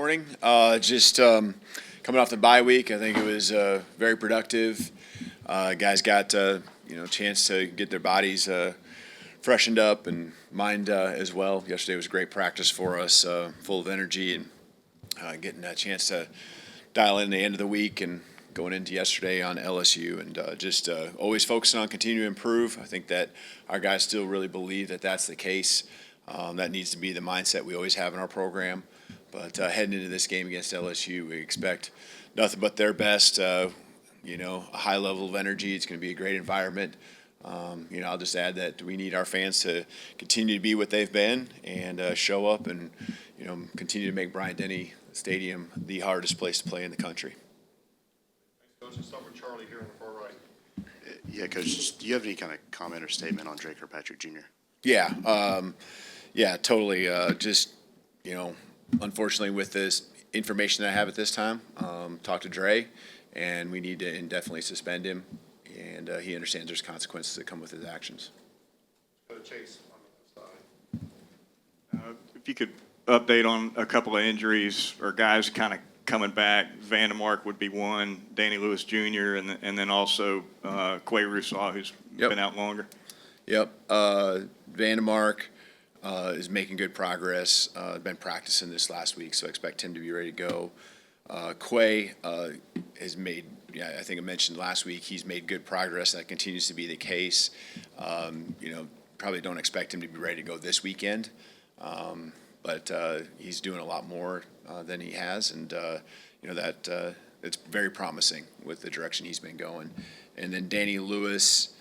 morning. Just coming off the bye week, I think it was very productive. Guys got chance to get their bodies freshened up and mind as well. Yesterday was a great practice for us, full of energy and getting a chance to dial in the end of the week and going into yesterday on LSU and just always focusing on continuing to improve. I think that our guys still really believe that that's the case. That needs to be the mindset we always have in our program. But heading into this game against LSU, we expect nothing but their best. A high level of energy. It's going to be a great environment. I'll just add that we need our fans to continue to be what they've been and show up and continue to make Bryant-Denny Stadium the hardest place to play in the country. Thanks, Coach. Let's start with Charlie here on the far right. Yeah, Coach, do you have any kind of comment or statement on Drake Kirkpatrick Jr.? Yeah, totally. Unfortunately, with this information that I have at this time, talk to Dre, and we need to indefinitely suspend him, and he understands there's consequences that come with his actions. Go to Chase on the left side. If you could update on a couple of injuries or guys kind of coming back. Vandemark would be one, Danny Lewis Jr., and then also Quay Rousseau, who's been out longer. Yep. Vandemark is making good progress. Been practicing this last week, so I expect him to be ready to go. Quay has made, I think I mentioned last week, he's made good progress. That continues to be the case. Probably don't expect him to be ready to go this weekend, but he's doing a lot more than he has, and that it's very promising with the direction he's been going. And then Danny Lewis,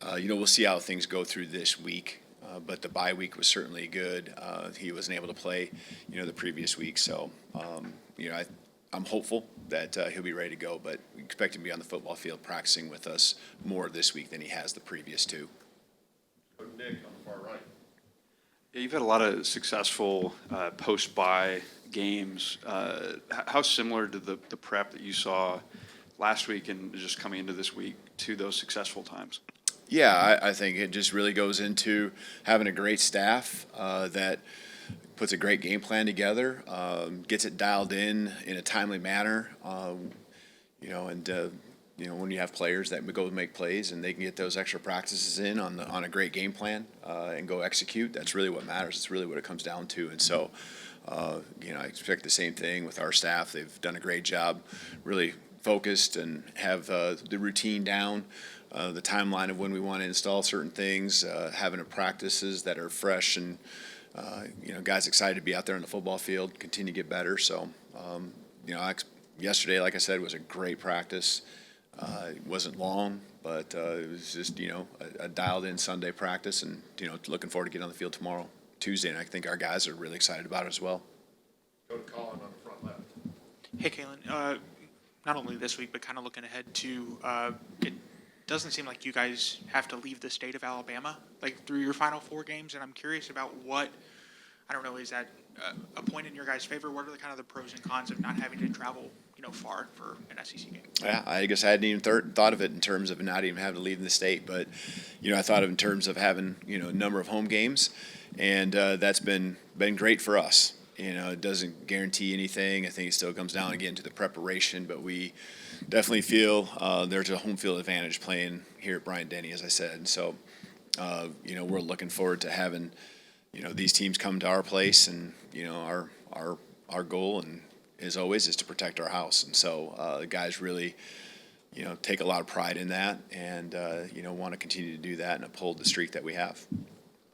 we'll see how things go through this week. But the bye week was certainly good. He wasn't able to play, the previous week. So, I'm hopeful that he'll be ready to go. But we expect him to be on the football field practicing with us more this week than he has the previous two. Nick on the far right. Yeah, you've had a lot of successful post-bye games. How similar to the prep that you saw last week and just coming into this week to those successful times? Yeah, I think it just really goes into having a great staff that puts a great game plan together, gets it dialed in a timely manner, when you have players that go make plays and they can get those extra practices in on a great game plan and go execute, that's really what matters. It's really what it comes down to. And so, I expect the same thing with our staff. They've done a great job, really focused and have the routine down. The timeline of when we want to install certain things, having practices that are fresh, and guys excited to be out there on the football field, continue to get better. So, yesterday, like I said, was a great practice. It wasn't long, but it was just a dialed-in Sunday practice, and looking forward to getting on the field tomorrow, Tuesday, and I think our guys are really excited about it as well. Go to Colin on the front left. Hey, Kalen. Not only this week, but kind of looking ahead to it doesn't seem like you guys have to leave the state of Alabama through your final 4 games, and I'm curious about is that a point in your guys' favor? What are the pros and cons of not having to travel far for an SEC game? Yeah, I guess I hadn't even thought of it in terms of not even having to leave the state, but I thought of it in terms of having a number of home games, and that's been great for us. It doesn't guarantee anything. I think it still comes down again to the preparation, but we definitely feel there's a home field advantage playing here at Bryant-Denny, as I said. And so, we're looking forward to having, these teams come to our place, and our goal, and as always, is to protect our house. And so the guys really, take a lot of pride in that, and want to continue to do that and uphold the streak that we have.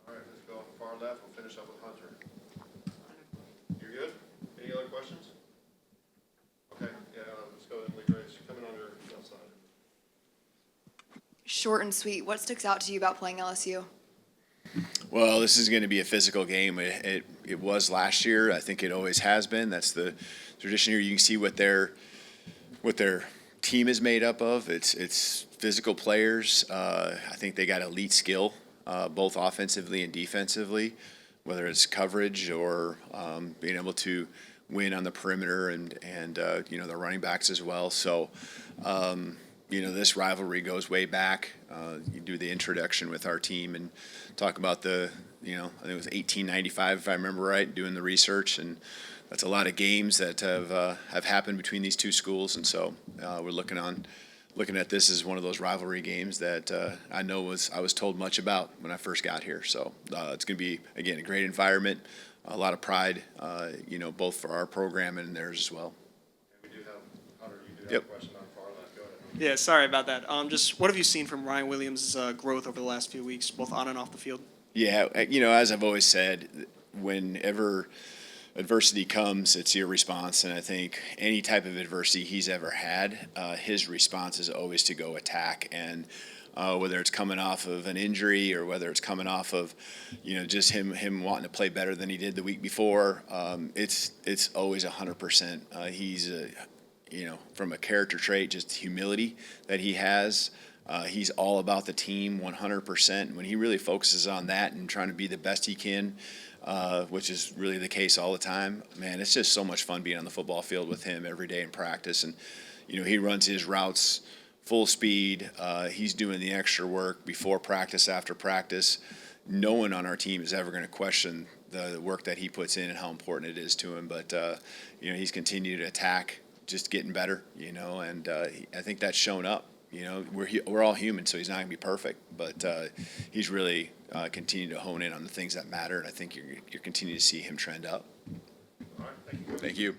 All right, let's go on the far left. We'll finish up with Hunter. You're good? Any other questions? Okay, let's go to Emily Grace. Coming on your left side. Short and sweet. What sticks out to you about playing LSU? Well, this is going to be a physical game. It was last year. I think it always has been. That's the tradition here. You can see what their team is made up of. It's physical players. I think they got elite skill, both offensively and defensively, whether it's coverage or being able to win on the perimeter and the running backs as well. So, this rivalry goes way back. You do the introduction with our team and talk about I think it was 1895, if I remember right, doing the research, and that's a lot of games that have happened between these two schools, and so we're looking at this as one of those rivalry games that I was told much about when I first got here. So it's going to be, again, a great environment, a lot of pride, both for our program and theirs as well. And we do have, Hunter, you do have Yep. a question on far left. Go ahead. Yeah, sorry about that. Just what have you seen from Ryan Williams' growth over the last few weeks, both on and off the field? Yeah, as I've always said, whenever adversity comes, it's your response. And I think any type of adversity he's ever had, his response is always to go attack. And whether it's coming off of an injury or whether it's coming off of, just him wanting to play better than he did the week before, it's always 100%. He's from a character trait, just humility that he has. He's all about the team 100%. When he really focuses on that and trying to be the best he can, which is really the case all the time, man, it's just so much fun being on the football field with him every day in practice. And, he runs his routes full speed. He's doing the extra work before practice, after practice. No one on our team is ever going to question the work that he puts in and how important it is to him. But, he's continued to attack, just getting better, and I think that's shown up. We're all human, so he's not going to be perfect, but he's really continued to hone in on the things that matter, and I think you're continuing to see him trend up. All right, thank you. Thank you.